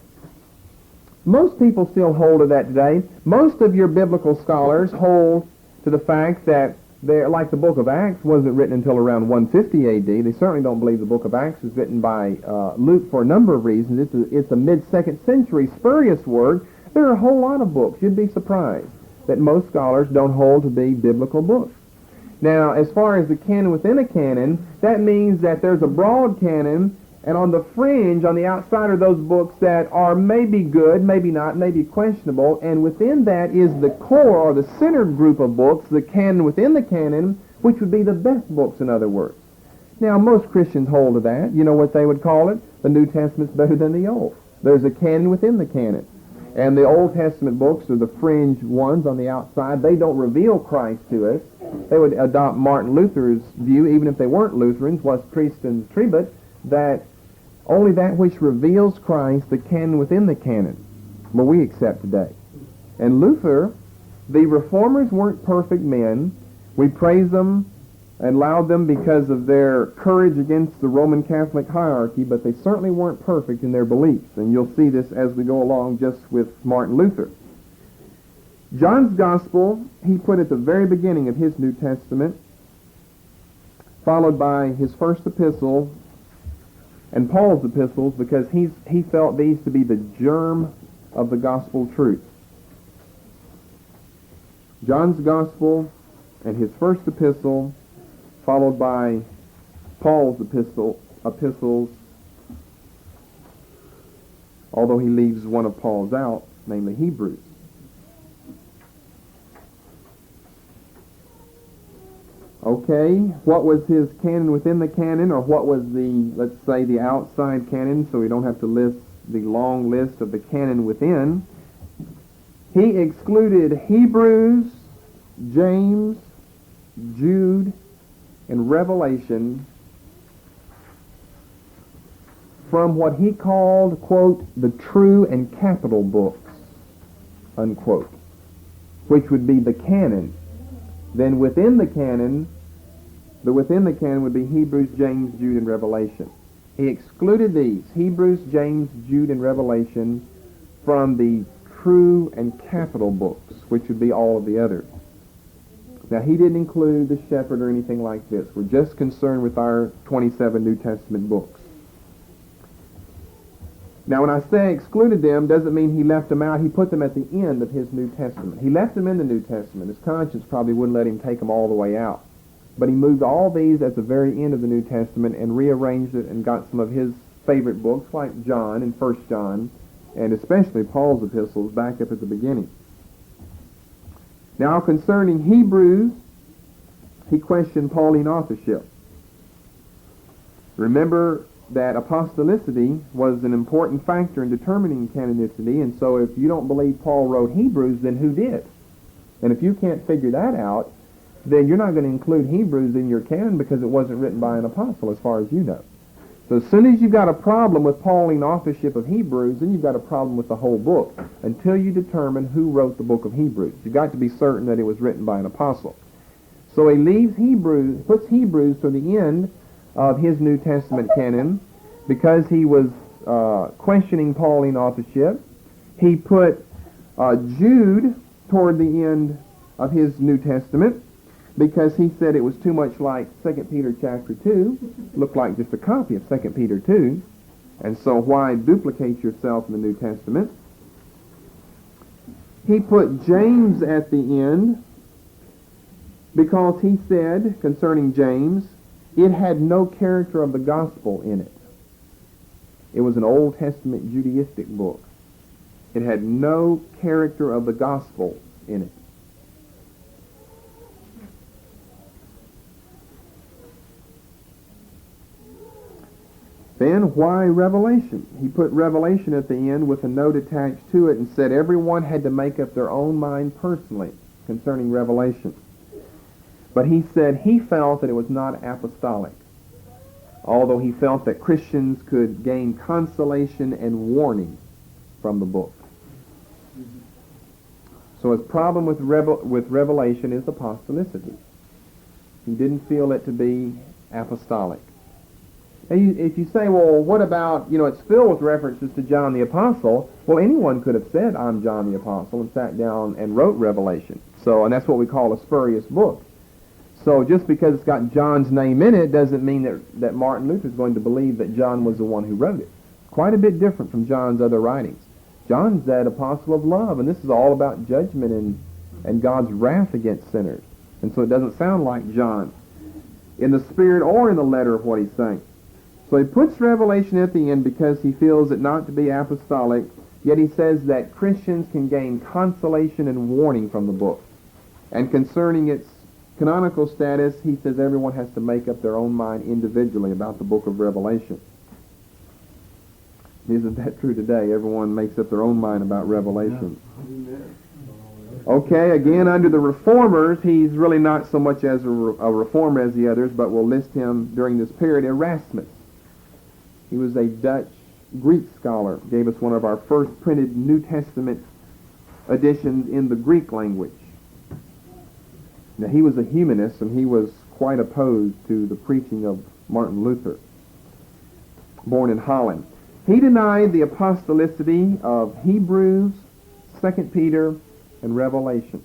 most people still hold to that today. Most of your biblical scholars hold to the fact that like the book of Acts wasn't written until around 150 A.D. They certainly don't believe the book of Acts was written by Luke for a number of reasons. It's a mid-2nd century spurious work. There are a whole lot of books. You'd be surprised that most scholars don't hold to be biblical books. Now, as far as the canon within a canon, that means that there's a broad canon, and on the fringe, on the outside, are those books that are maybe good, maybe not, maybe questionable, and within that is the core or the centered group of books, the canon within the canon, which would be the best books, in other words. Now, most Christians hold to that. You know what they would call it? The New Testament's better than the Old. There's a canon within the canon. And the Old Testament books are the fringe ones on the outside. They don't reveal Christ to us. They would adopt Martin Luther's view, even if they weren't Lutherans, was Christum Trebit, that only that which reveals Christ, the canon within the canon, what we accept today. And Luther, the reformers weren't perfect men. We praise them and laud them because of their courage against the Roman Catholic hierarchy, but they certainly weren't perfect in their beliefs. And you'll see this as we go along just with Martin Luther. John's Gospel, he put at the very beginning of his New Testament, followed by his first epistle and Paul's epistles, because he felt these to be the germ of the gospel truth. John's Gospel and his first epistle, followed by Paul's epistles, although he leaves one of Paul's out, namely Hebrews. Okay, what was his canon within the canon, or what was let's say, the outside canon, so we don't have to list the long list of the canon within? He excluded Hebrews, James, Jude, and Revelation from what he called, quote, the true and capital books, unquote, which would be the canon. Then within the canon would be Hebrews, James, Jude, and Revelation. He excluded these, Hebrews, James, Jude, and Revelation, from the true and capital books, which would be all of the others. Now, he didn't include the Shepherd or anything like this. We're just concerned with our 27 New Testament books. Now, when I say excluded them, doesn't mean he left them out. He put them at the end of his New Testament. He left them in the New Testament. His conscience probably wouldn't let him take them all the way out. But he moved all these at the very end of the New Testament and rearranged it and got some of his favorite books, like John and 1 John, and especially Paul's epistles, back up at the beginning. Now, concerning Hebrews, he questioned Pauline authorship. Remember that apostolicity was an important factor in determining canonicity, and so if you don't believe Paul wrote Hebrews, then who did? And if you can't figure that out, then you're not going to include Hebrews in your canon because it wasn't written by an apostle, as far as you know. So as soon as you've got a problem with Pauline authorship of Hebrews, then you've got a problem with the whole book, until you determine who wrote the book of Hebrews. You've got to be certain that it was written by an apostle. So he leaves Hebrews, puts Hebrews to the end of his New Testament canon because he was questioning Pauline authorship. He put Jude toward the end of his New Testament because he said it was too much like 2 Peter chapter 2, looked like just a copy of 2 Peter 2, and so why duplicate yourself in the New Testament? He put James at the end because he said concerning James, it had no character of the gospel in it. It was an Old Testament Judaistic book. It had no character of the gospel in it. Then, why Revelation? He put Revelation at the end with a note attached to it and said everyone had to make up their own mind personally concerning Revelation. But he said he felt that it was not apostolic, although he felt that Christians could gain consolation and warning from the book. So his problem with Revelation is apostolicity. He didn't feel it to be apostolic. And if you say, well, what about, it's filled with references to John the Apostle, well, anyone could have said, I'm John the Apostle, and sat down and wrote Revelation. And that's what we call a spurious book. So just because it's got John's name in it doesn't mean that Martin Luther is going to believe that John was the one who wrote it. Quite a bit different from John's other writings. John's that apostle of love, and this is all about judgment and God's wrath against sinners. And so it doesn't sound like John in the spirit or in the letter of what he's saying. So he puts Revelation at the end because he feels it not to be apostolic, yet he says that Christians can gain consolation and warning from the book. And concerning its canonical status, he says everyone has to make up their own mind individually about the book of Revelation. Isn't that true today? Everyone makes up their own mind about Revelation. Yeah. Okay, again, under the Reformers, he's really not so much as a reformer as the others, but we'll list him during this period, Erasmus. He was a Dutch Greek scholar, gave us one of our first printed New Testament editions in the Greek language. Now, he was a humanist, and he was quite opposed to the preaching of Martin Luther, born in Holland. He denied the apostolicity of Hebrews, 2 Peter, and Revelation.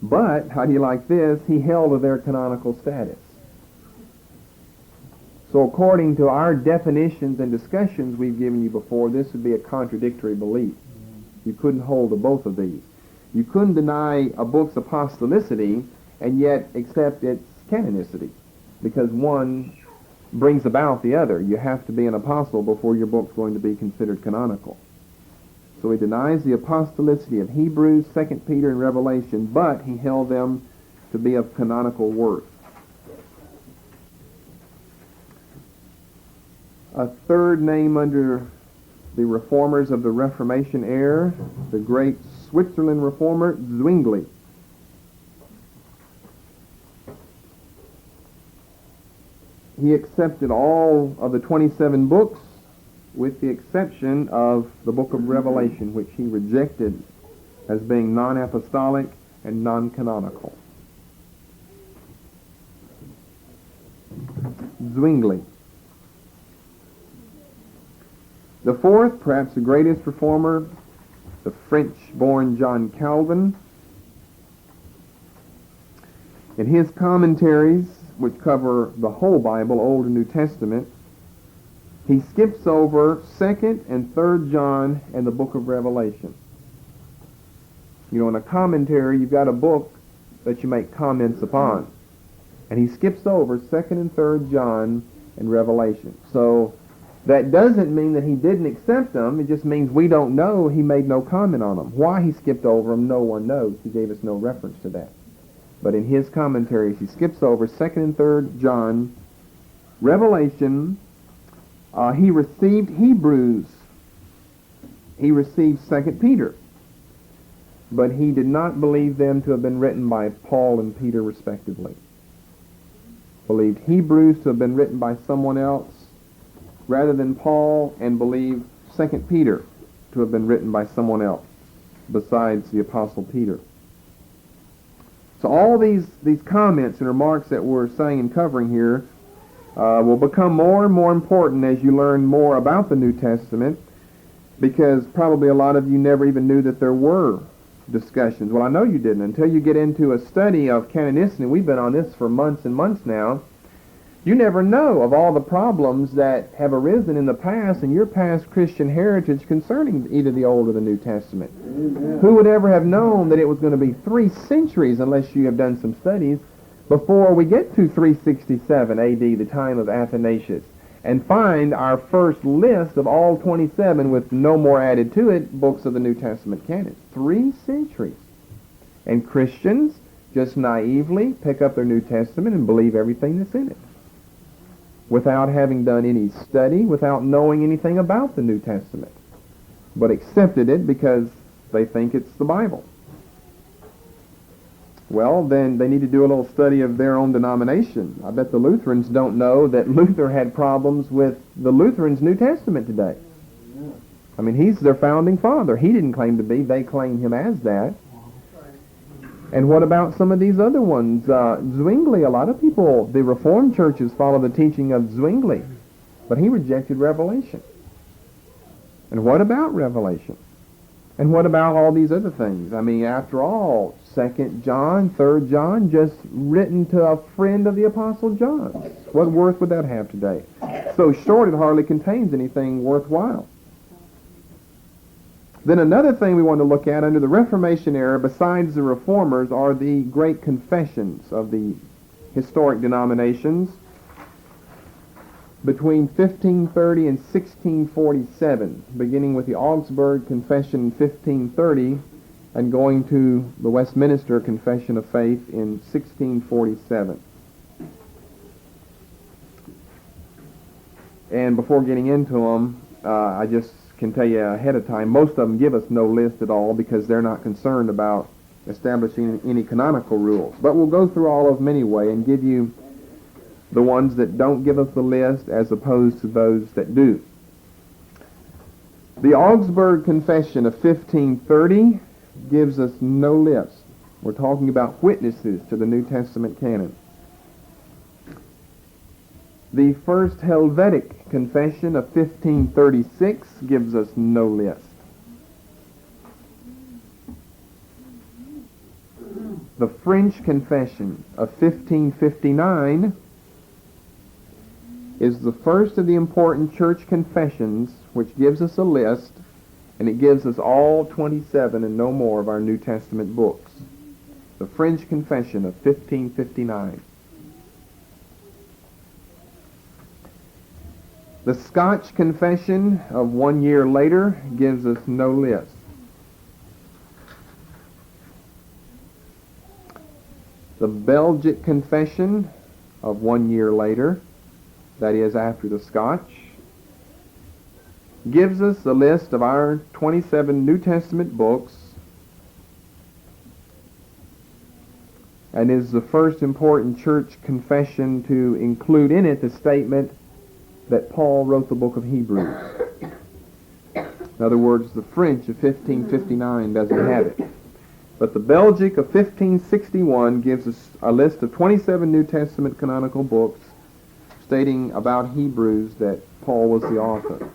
But, how do you like this? He held to their canonical status. So according to our definitions and discussions we've given you before, this would be a contradictory belief. You couldn't hold to both of these. You couldn't deny a book's apostolicity and yet accept its canonicity, because one brings about the other. You have to be an apostle before your book's going to be considered canonical. So he denies the apostolicity of Hebrews, 2 Peter, and Revelation, but he held them to be of canonical worth. A third name under the reformers of the Reformation era, the great Switzerland reformer, Zwingli. He accepted all of the 27 books with the exception of the book of Revelation, which he rejected as being non-apostolic and non-canonical. Zwingli. The fourth, perhaps the greatest reformer, the French-born John Calvin. In his commentaries, which cover the whole Bible, Old and New Testament, he skips over 2nd and 3rd John and the book of Revelation. In a commentary, you've got a book that you make comments upon. And he skips over 2nd and 3rd John and Revelation. So that doesn't mean that he didn't accept them. It just means we don't know. He made no comment on them. Why he skipped over them, no one knows. He gave us no reference to that. But in his commentaries, he skips over 2nd and 3rd John, Revelation. He received Hebrews. He received 2 Peter. But he did not believe them to have been written by Paul and Peter, respectively. Believed Hebrews to have been written by someone else rather than Paul, and believed 2 Peter to have been written by someone else besides the Apostle Peter. So all these comments and remarks that we're saying and covering here will become more and more important as you learn more about the New Testament, because probably a lot of you never even knew that there were discussions. Well, I know you didn't until you get into a study of canonicity. We've been on this for months and months now. You never know of all the problems that have arisen in the past in your past Christian heritage concerning either the Old or the New Testament. Amen. Who would ever have known that it was going to be 3 centuries, unless you have done some studies, before we get to 367 A.D., the time of Athanasius, and find our first list of all 27 with no more added to it, books of the New Testament canon. 3 centuries. And Christians just naively pick up their New Testament and believe everything that's in it, without having done any study, without knowing anything about the New Testament, but accepted it because they think it's the Bible. Well, then they need to do a little study of their own denomination. I bet the Lutherans don't know that Luther had problems with the Lutherans' New Testament today. I mean, he's their founding father. He didn't claim to be. They claim him as that. And what about some of these other ones? Zwingli, a lot of people, the Reformed churches follow the teaching of Zwingli, but he rejected Revelation. And what about Revelation? And what about all these other things? I mean, after all, 2nd John, 3rd John, just written to a friend of the Apostle John. What worth would that have today? So short, it hardly contains anything worthwhile. Then another thing we want to look at under the Reformation era, besides the Reformers, are the great confessions of the historic denominations between 1530 and 1647, beginning with the Augsburg Confession in 1530 and going to the Westminster Confession of Faith in 1647. And before getting into them, I just can tell you ahead of time, most of them give us no list at all because they're not concerned about establishing any canonical rules. But we'll go through all of them anyway and give you the ones that don't give us the list as opposed to those that do. The Augsburg Confession of 1530 gives us no list. We're talking about witnesses to the New Testament canon. The First Helvetic Confession of 1536 gives us no list. The French Confession of 1559 is the first of the important church confessions which gives us a list, and it gives us all 27 and no more of our New Testament books. The French Confession of 1559. The Scotch Confession of 1 year later gives us no list. The Belgic Confession of 1 year later, that is after the Scotch, gives us a list of our 27 New Testament books and is the first important church confession to include in it the statement that Paul wrote the book of Hebrews. In other words, the French of 1559 doesn't have it. But the Belgic of 1561 gives us a list of 27 New Testament canonical books stating about Hebrews that Paul was the author.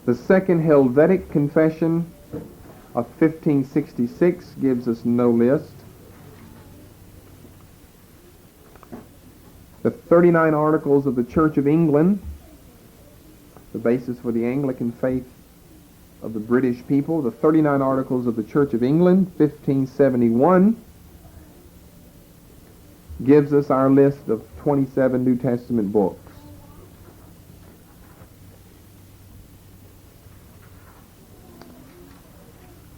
The Second Helvetic Confession of 1566 gives us no list. The 39 Articles of the Church of England, the basis for the Anglican faith of the British people, the 39 Articles of the Church of England, 1571, gives us our list of 27 New Testament books.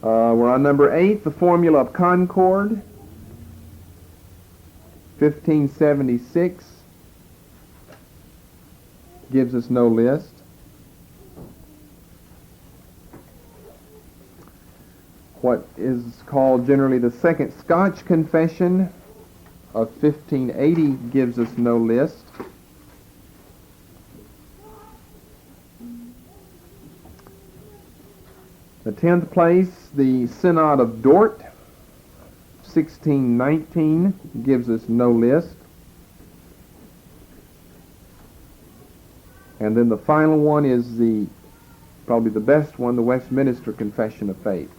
We're on number 8, the Formula of Concord, 1576, gives us no list. What is called generally the Second Scotch Confession of 1580 gives us no list. The 10th place, the Synod of Dort, 1619, gives us no list. And then the final one is probably the best one, the Westminster Confession of Faith,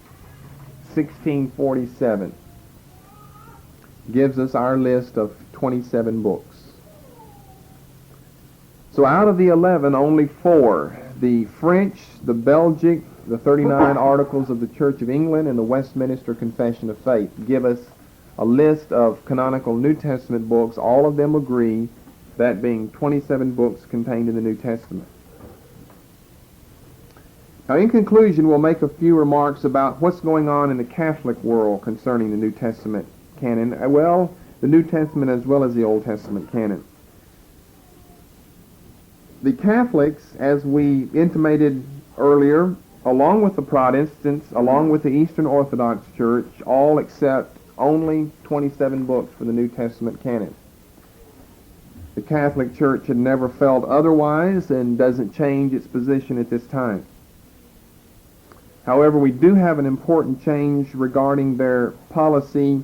1647, gives us our list of 27 books. So out of the 11, only 4, the French, the Belgic, the 39 Articles of the Church of England, and the Westminster Confession of Faith give us a list of canonical New Testament books. All of them agree, that being 27 books contained in the New Testament. Now, in conclusion, we'll make a few remarks about what's going on in the Catholic world concerning the New Testament canon. Well, the New Testament as well as the Old Testament canon. The Catholics, as we intimated earlier, along with the Protestants, along with the Eastern Orthodox Church, all accept only 27 books for the New Testament canon. The Catholic Church had never felt otherwise and doesn't change its position at this time. However, we do have an important change regarding their policy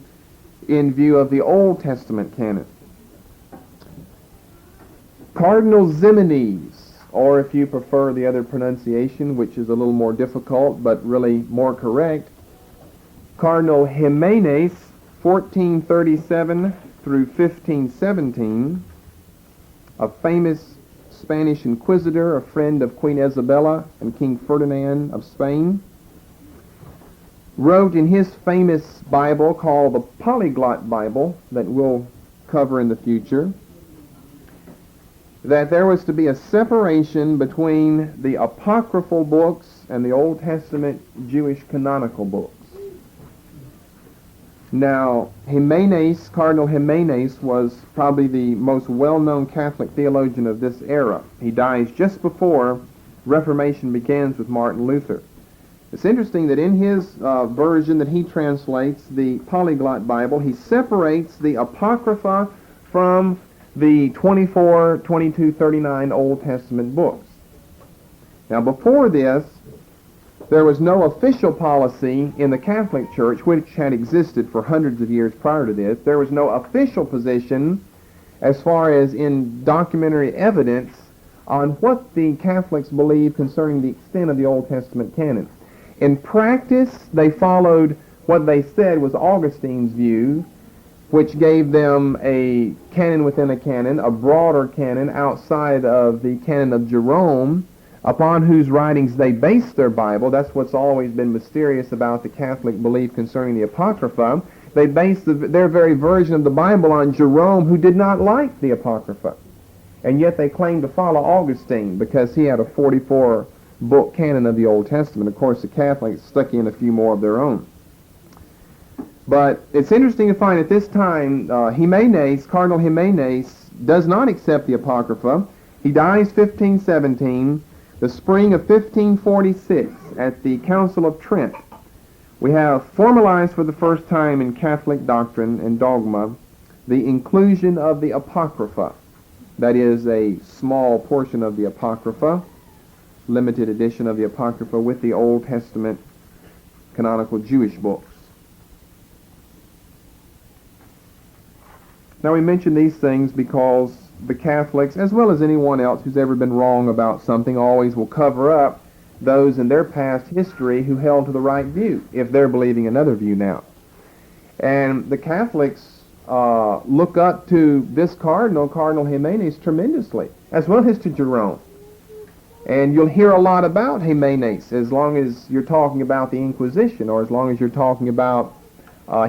in view of the Old Testament canon. Cardinal Ximenes, or if you prefer the other pronunciation, which is a little more difficult but really more correct, Cardinal Ximenes, 1437 through 1517, a famous Spanish inquisitor, a friend of Queen Isabella and King Ferdinand of Spain, wrote in his famous Bible called the Polyglot Bible that we'll cover in the future, that there was to be a separation between the apocryphal books and the Old Testament Jewish canonical books. Now, Ximenes, Cardinal Ximenes, was probably the most well-known Catholic theologian of this era. He dies just before Reformation begins with Martin Luther. It's interesting that in his version that he translates, the Polyglot Bible, he separates the Apocrypha from the 24, 22, 39 Old Testament books. Now, before this, there was no official policy in the Catholic Church, which had existed for hundreds of years prior to this. There was no official position as far as in documentary evidence on what the Catholics believed concerning the extent of the Old Testament canon. In practice, they followed what they said was Augustine's view, which gave them a canon within a canon, a broader canon outside of the canon of Jerome, upon whose writings they based their Bible. That's what's always been mysterious about the Catholic belief concerning the Apocrypha. They based their very version of the Bible on Jerome, who did not like the Apocrypha. And yet they claimed to follow Augustine because he had a 44-book canon of the Old Testament. Of course, the Catholics stuck in a few more of their own. But it's interesting to find at this time, Ximenes, Cardinal Ximenes, does not accept the Apocrypha. He dies 1517. The spring of 1546, at the Council of Trent, we have formalized for the first time in Catholic doctrine and dogma the inclusion of the Apocrypha. That is a small portion of the Apocrypha, limited edition of the Apocrypha with the Old Testament canonical Jewish books. Now we mention these things because the Catholics, as well as anyone else who's ever been wrong about something, always will cover up those in their past history who held to the right view, if they're believing another view now. And the Catholics look up to this Cardinal Ximenes, tremendously, as well as to Jerome. And you'll hear a lot about Ximenes as long as you're talking about the Inquisition, or as long as you're talking about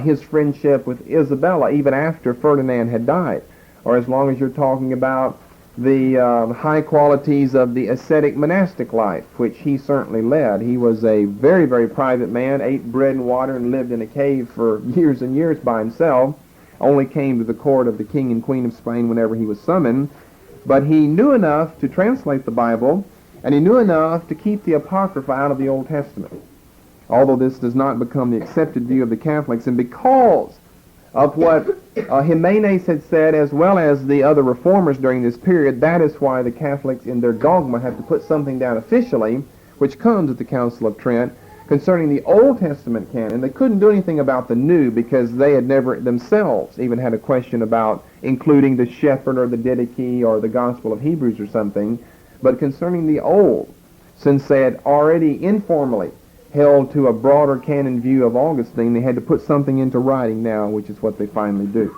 his friendship with Isabella, even after Ferdinand had died, or as long as you're talking about the high qualities of the ascetic monastic life, which he certainly led. He was a very, very private man, ate bread and water, and lived in a cave for years and years by himself, only came to the court of the King and Queen of Spain whenever he was summoned. But he knew enough to translate the Bible, and he knew enough to keep the Apocrypha out of the Old Testament, although this does not become the accepted view of the Catholics. And because of what Ximenes had said, as well as the other reformers during this period, that is why the Catholics in their dogma have to put something down officially, which comes at the Council of Trent, concerning the Old Testament canon. They couldn't do anything about the New because they had never themselves even had a question about including the Shepherd or the Didache or the Gospel of Hebrews or something. But concerning the Old, since they had already informally held to a broader canon view of Augustine, they had to put something into writing now, which is what they finally do.